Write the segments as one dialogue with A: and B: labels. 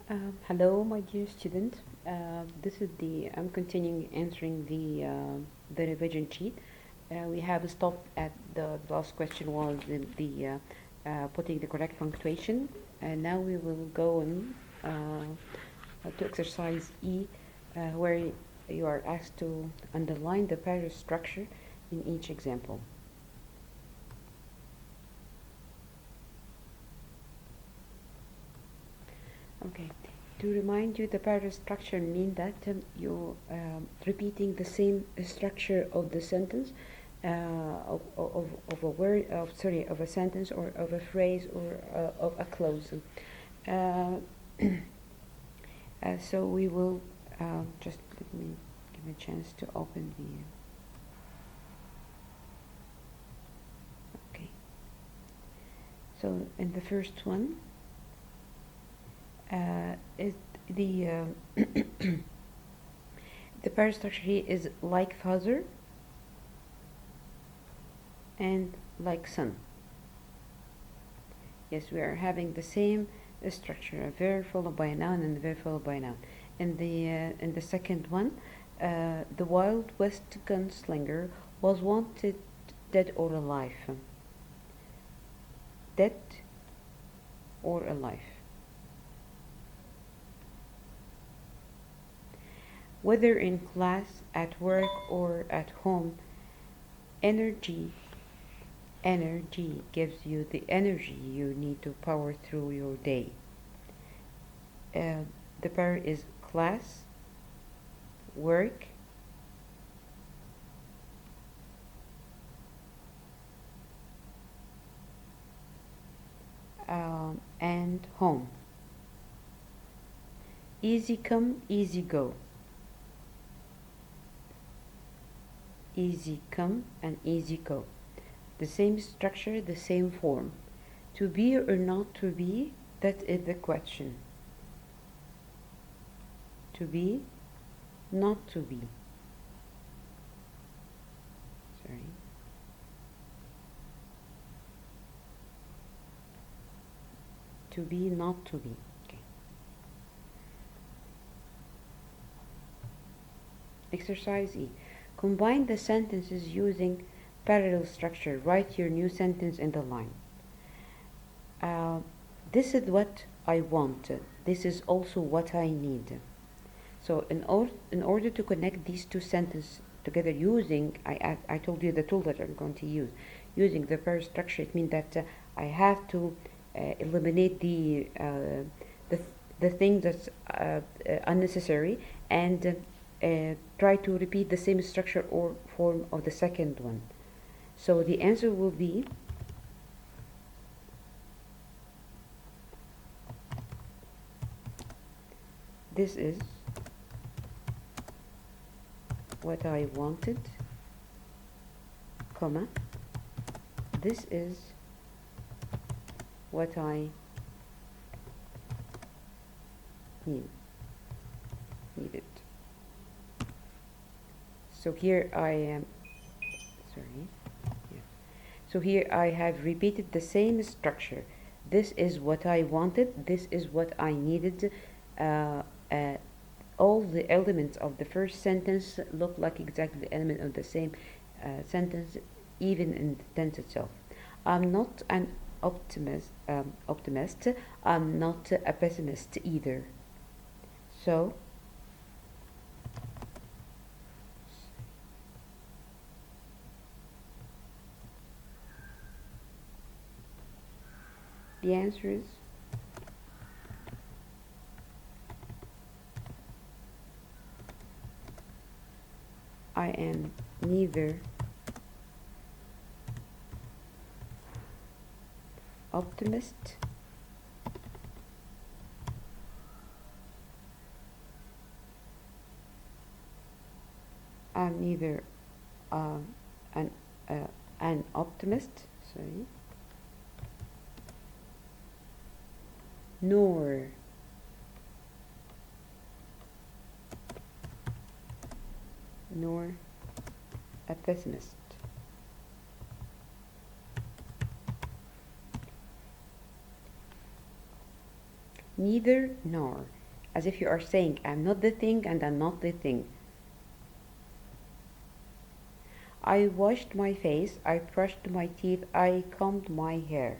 A: Hello, my dear student. This is I'm continuing answering the revision sheet. We have stopped at the last question was putting the correct punctuation, and now we will go on to exercise E, where you are asked to underline the paragraph structure in each example. Okay. To remind you, the paragraph structure means that you repeating the same structure of the sentence, of a word, of a sentence or of a phrase or of a clause. Uh, so we will just let me give a chance to open the. Okay. So in the first one, is the the paragraph structure here is like father and like son. Yes, we are having the same structure: a verb followed by a noun and a verb followed by a noun. In the second one, the Wild West gunslinger was wanted dead or alive. Dead or alive. Whether in class, at work, or at home, energy gives you the energy you need to power through your day. The pair is class, work, and home. Easy come, easy go. Easy come and easy go. The same structure, the same form. To be or not to be, that is the question. To be, not to be. Sorry. To be, not to be. Okay. Exercise E. Combine the sentences using parallel structure. Write your new sentence in the line. This is what I want. This is also what I need. So in order to connect these two sentences together using, I told you the tool that I'm going to use. Using the pair structure, it means that I have to eliminate the thing that's unnecessary and try to repeat the same structure or form of the second one. So the answer will be this is what I wanted, comma, this is what I needed. So here I am, sorry, yeah. So here I have repeated the same structure. This is what I wanted, this is what I needed. All the elements of the first sentence look like exactly the element of the same sentence, even in the tense itself. I'm not an optimist. I'm not a pessimist either. So the answer is I am neither optimist I'm neither an an optimist, sorry, nor a pessimist. neither nor, as if you are saying I'm not the thing and I'm not the thing. I washed my face, I brushed my teeth, I combed my hair.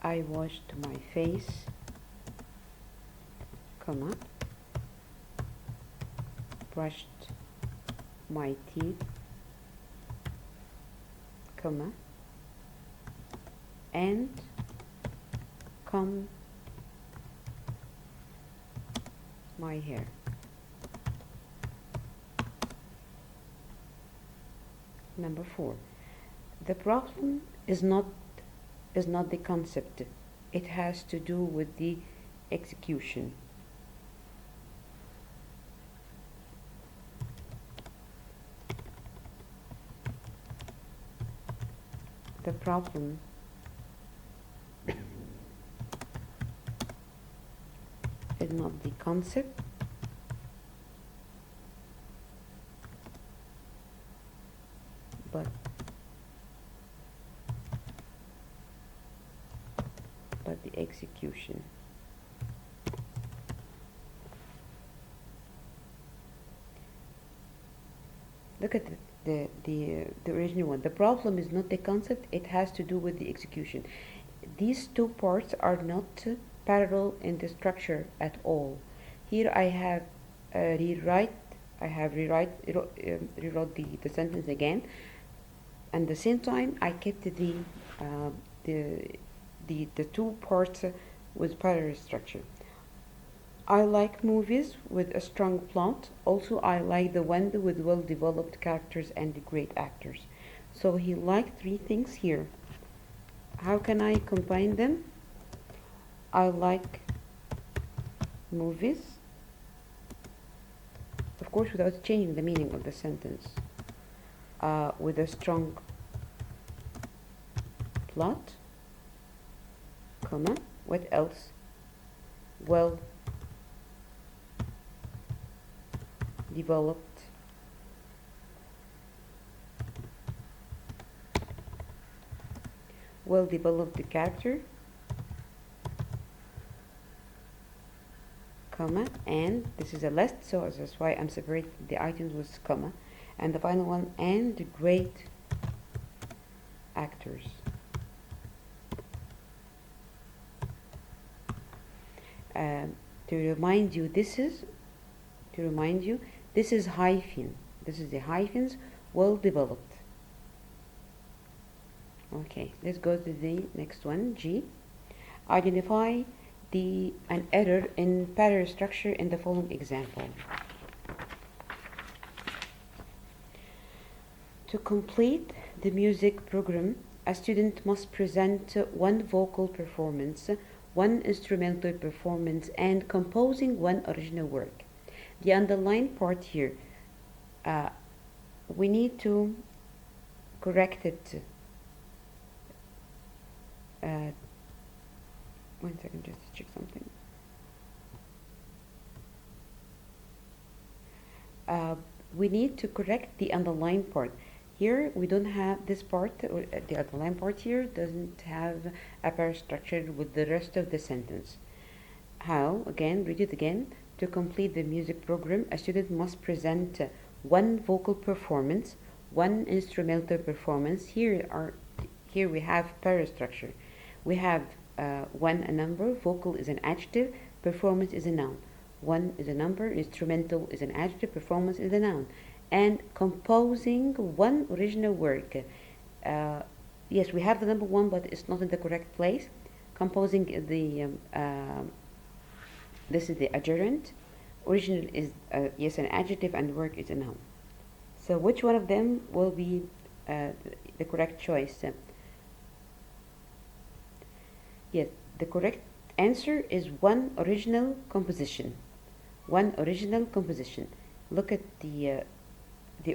A: I washed my face, comma, brushed my teeth, comma, and combed my hair. Number 4. The problem is not the concept. It has to do with the execution. The problem is not the concept, but the execution. Look at the original one. The problem is not the concept, it has to do with the execution. These two parts are not parallel in the structure at all. Here I have rewrote the sentence again, and at the same time I kept the two parts with parallel structure. I like movies with a strong plot. Also, I like the one with well-developed characters and great actors. So he liked 3 things here. How can I combine them? I like movies, of course, without changing the meaning of the sentence, with a strong plot, comma, what else? Well developed character, comma, and this is a list, so that's why I'm separating the items with comma, and the final one, and great actors. To remind you, this is hyphen. This is the hyphens, well developed. Okay, let's go to the next one, G. Identify an error in parallel structure in the following example. To complete the music program, a student must present 1 vocal performance, 1 instrumental performance, and composing 1 original work. The underlined part here, we need to correct it. 1 second, just to check something. We need to correct the underlined part. Here we don't have this part, or the underlined part here doesn't have a parallel structure with the rest of the sentence. How? Again, read it again. To complete the music program, a student must present 1 vocal performance, 1 instrumental performance. Here we have parallel structure. We have 1 a number, vocal is an adjective, performance is a noun. 1 is a number, instrumental is an adjective, performance is a noun. And composing 1 original work. Yes, we have the number 1, but it's not in the correct place. Composing this is the adjurant. Original is yes, an adjective, and work is a noun. So which one of them will be the correct choice? Yes, the correct answer is 1 original composition. 1 original composition. Look at the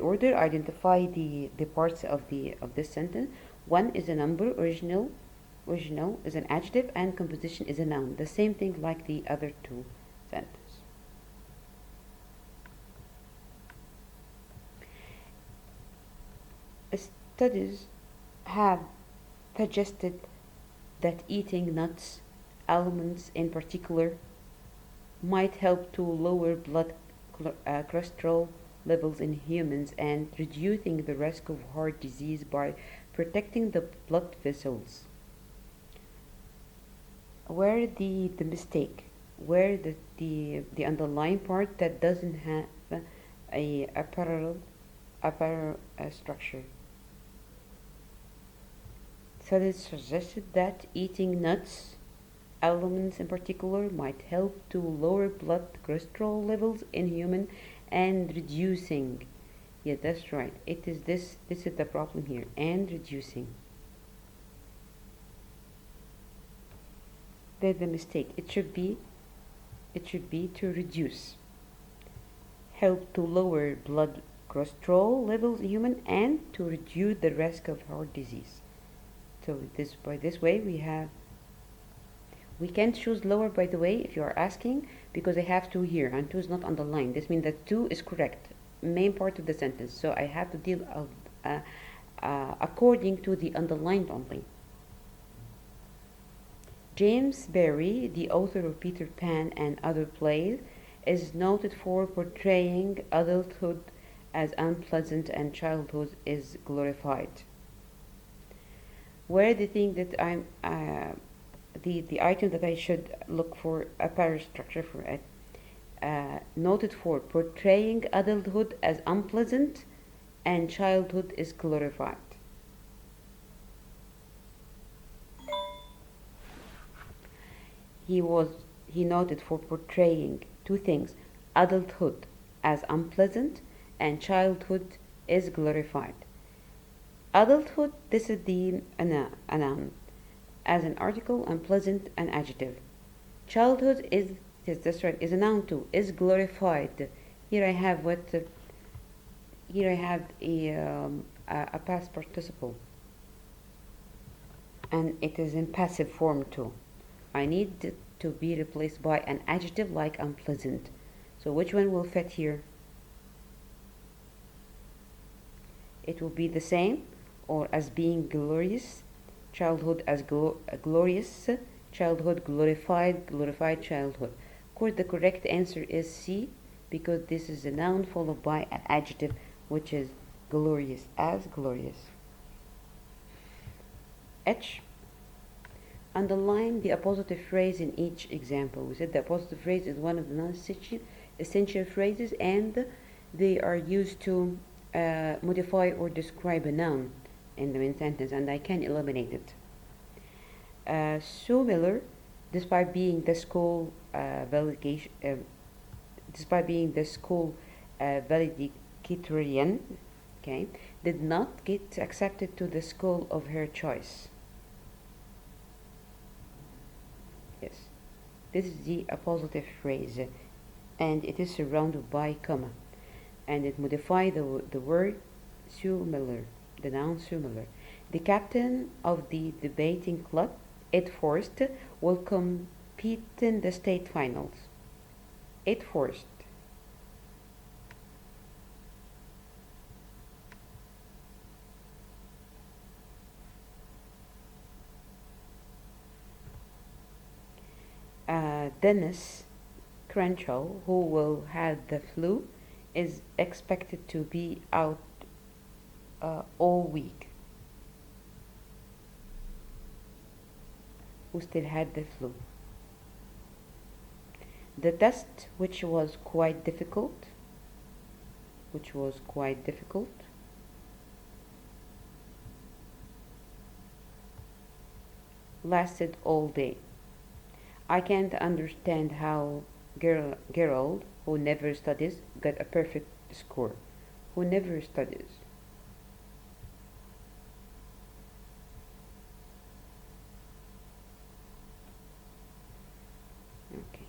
A: order. Identify the parts of this sentence. 1 is a number. Original is an adjective, and composition is a noun. The same thing like the other 2 sentences. studies have suggested that eating nuts, almonds in particular, might help to lower blood cholesterol levels in humans and reducing the risk of heart disease by protecting the blood vessels. Where the mistake, where the underlying part that doesn't have a parallel structure. So it suggested that eating nuts, almonds in particular, might help to lower blood cholesterol levels in human and reducing. Yeah, that's right. It is this is the problem here. And reducing. There's the mistake. It should be to reduce. Help to lower blood cholesterol levels in human and to reduce the risk of heart disease. So by this way we can't choose lower, by the way, if you are asking, because I have 2 here and 2 is not underlined. This means that 2 is correct, main part of the sentence. So I have to deal according to the underlined only. James Barrie, the author of Peter Pan and other plays, is noted for portraying adulthood as unpleasant and childhood is glorified. Where the thing that I'm the item that I should look for a parastructure for it, noted for portraying adulthood as unpleasant and childhood is glorified. He noted for portraying 2 things: adulthood as unpleasant and childhood is glorified. Adulthood, this is the a noun, as an article, unpleasant an adjective. Childhood is, yes, that's right, is a noun too, is glorified. Here I have a past participle, and it is in passive form too. I need it to be replaced by an adjective like unpleasant. So which one will fit here? It will be the same, or as being glorious, childhood as glorious, childhood glorified childhood. Of course, the correct answer is C, because this is a noun followed by an adjective, which is glorious, as glorious. H. Underline the appositive phrase in each example. We said the appositive phrase is one of the non-essential phrases, and they are used to modify or describe a noun in the main sentence, and I can eliminate it. Sue Miller, despite being the school valedictorian, okay, did not get accepted to the school of her choice. Yes, this is the appositive phrase, and it is surrounded by comma, and it modifies the word Sue Miller, the noun Sue Miller. The captain of the debating club, Ed Forrest, will compete in the state finals. Ed Forrest. Dennis Crenshaw, who will have the flu, is expected to be out all week. Who still had the flu. The test, which was quite difficult, lasted all day. I can't understand how Gerald, who never studies, got a perfect score. Who never studies. Okay.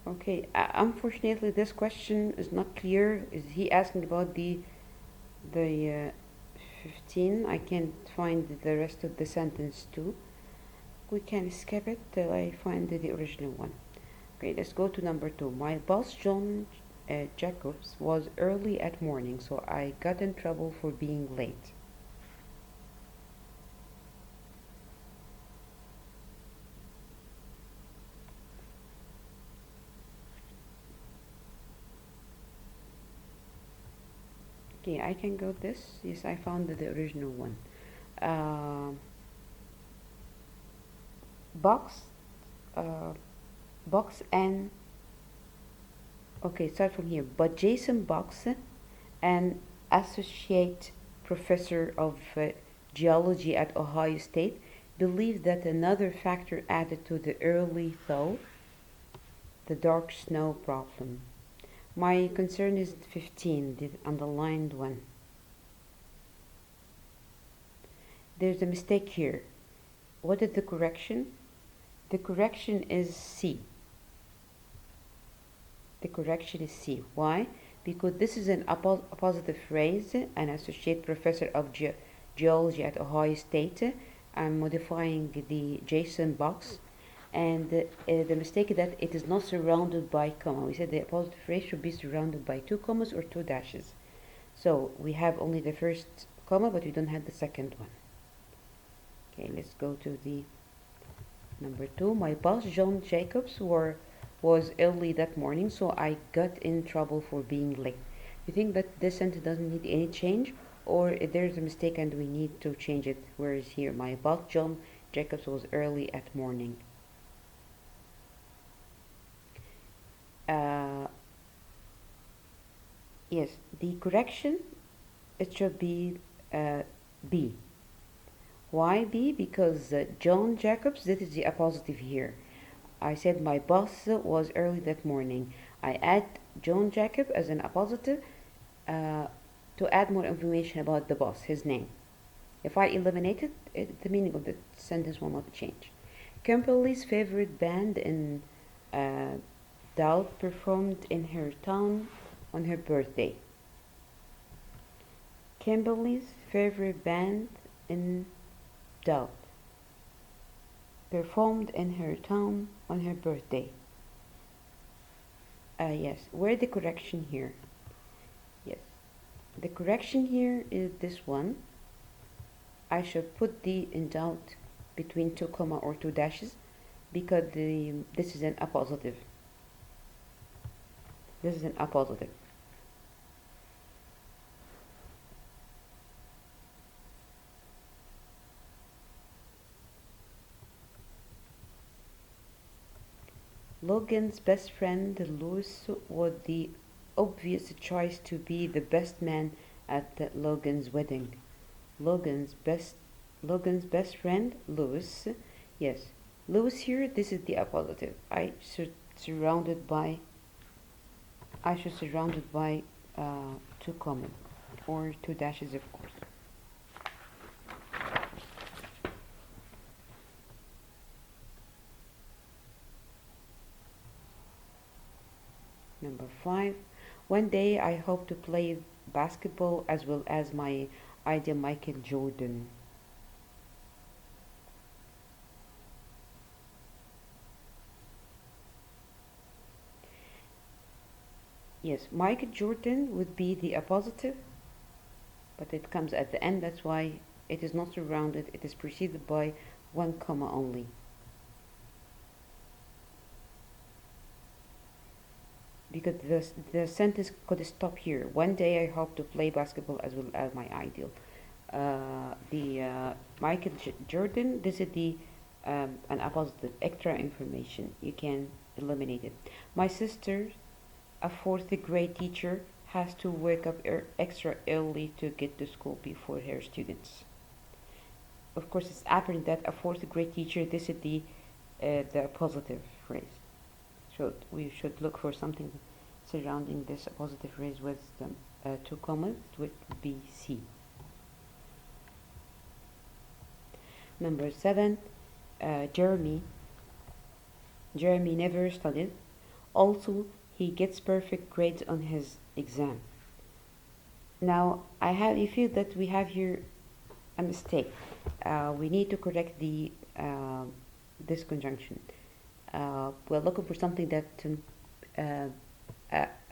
A: Okay, unfortunately this question is not clear. Is he asking about the 15. I can't find the rest of the sentence too. We can skip it till I find the original one. Okay, let's go to number 2. My boss, John Jacobs, was early at morning, so I got in trouble for being late. Okay, I can go this. Yes, I found the original one. Uh, box, uh, box and okay, start from here. But Jason Box, an associate professor of geology at Ohio State, believed that another factor added to the early thaw, the dark snow problem. My concern is 15, the underlined one. There's a mistake here. What is the correction? The correction is C. The correction is C. Why? Because this is a positive phrase, an associate professor of geology at Ohio State. I'm modifying the Jason box. And the mistake is that it is not surrounded by comma. We said the positive phrase should be surrounded by 2 commas or 2 dashes. So we have only the first comma, but we don't have the second one. Okay, let's go to the number 2. My boss, John Jacobs, was early that morning, so I got in trouble for being late. You think that this sentence doesn't need any change, or if there's a mistake and we need to change it? Where is here? My boss, John Jacobs, was early at morning. Yes, the correction, it should be B. Why B? Because John Jacobs, this is the appositive here. I said my boss was early that morning. I add John Jacob as an appositive to add more information about the boss, his name. If I eliminate it, the meaning of the sentence will not change. Kimberly's favorite band in Doubt performed in her town on her birthday. Kimberly's favorite band in Doubt performed in her town on her birthday. Yes, where the correction here? Yes, the correction here is this one. I should put the in doubt between 2 comma or 2 dashes because this is an appositive. This is an appositive. Logan's best friend, Louis, was the obvious choice to be the best man at Logan's wedding. Logan's best friend, Louis. Yes, Louis here, this is the appositive. I should surrounded by 2 comma or 2 dashes, of course. Number 5. One day I hope to play basketball as well as my idol Michael Jordan. Yes, Michael Jordan would be the appositive, but it comes at the end. That's why it is not surrounded. It is preceded by 1 comma only. Because the sentence could stop here. One day I hope to play basketball as well as my ideal. Michael Jordan, this is the an appositive, extra information. You can eliminate it. My sister, a 4th grade teacher, has to wake up extra early to get to school before her students. Of course, it's apparent that a 4th grade teacher, this is the positive phrase. So we should look for something surrounding this positive phrase with 2 commas, which would be C. Number 7, Jeremy never studied. Also, he gets perfect grades on his exam. Now, you feel that we have here a mistake. We need to correct the this conjunction. We're looking for something that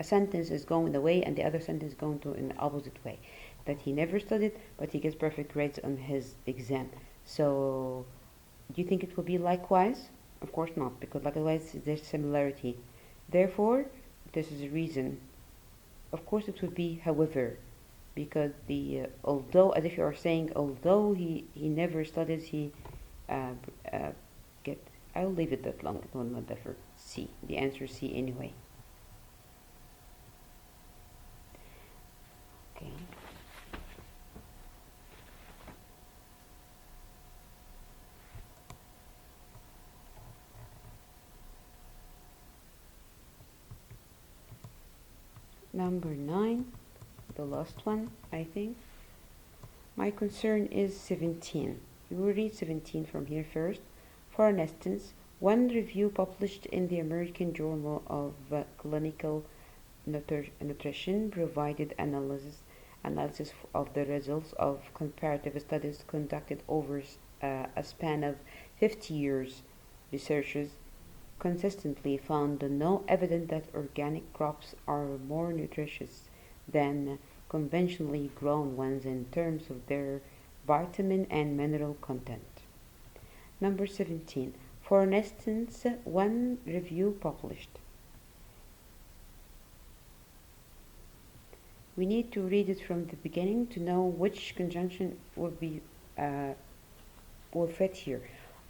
A: a sentence is going the way and the other sentence is going to in the opposite way. That he never studied, but he gets perfect grades on his exam. So, do you think it will be likewise? Of course not, because likewise there's similarity. Therefore, this is a reason. Of course, it would be however, because the although, as if you are saying, although he never studies, he uh, uh, get. I'll leave it that long. It will not differ. C. The answer is C anyway. Okay. Number 9, the last one, I think. My concern is 17. You will read 17 from here first. For instance, one review published in the American Journal of Clinical Nutrition provided analysis of the results of comparative studies conducted over a span of 50 years. Researchers consistently found no evidence that organic crops are more nutritious than conventionally grown ones in terms of their vitamin and mineral content. Number 17. For instance, one review published. We need to read it from the beginning to know which conjunction will fit here.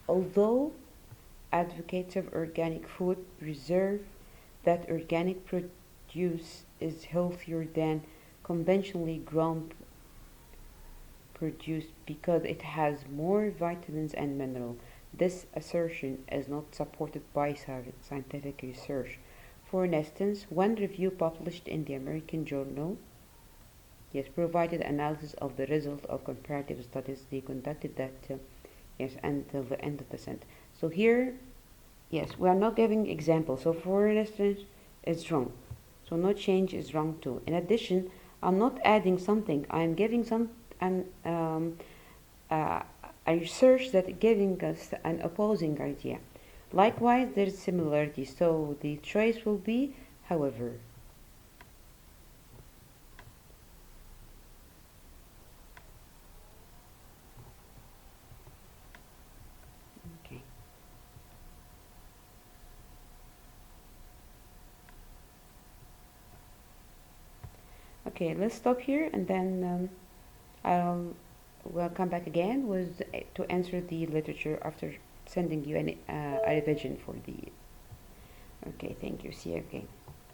A: Although advocates of organic food preserve that organic produce is healthier than conventionally grown produce because it has more vitamins and minerals. This assertion is not supported by scientific research. For instance, one review published in the American Journal provided analysis of the results of comparative studies they conducted that until the end of the sentence. So here, yes, we are not giving examples. So for instance, it's wrong. So no change is wrong too. In addition, I'm not adding something. I'm giving a research that giving us an opposing idea. Likewise, there is similarity. So the choice will be, however. Okay. Okay, let's stop here and then we'll come back again with to answer the literature after sending you a revision for the. Okay, thank you. See you again.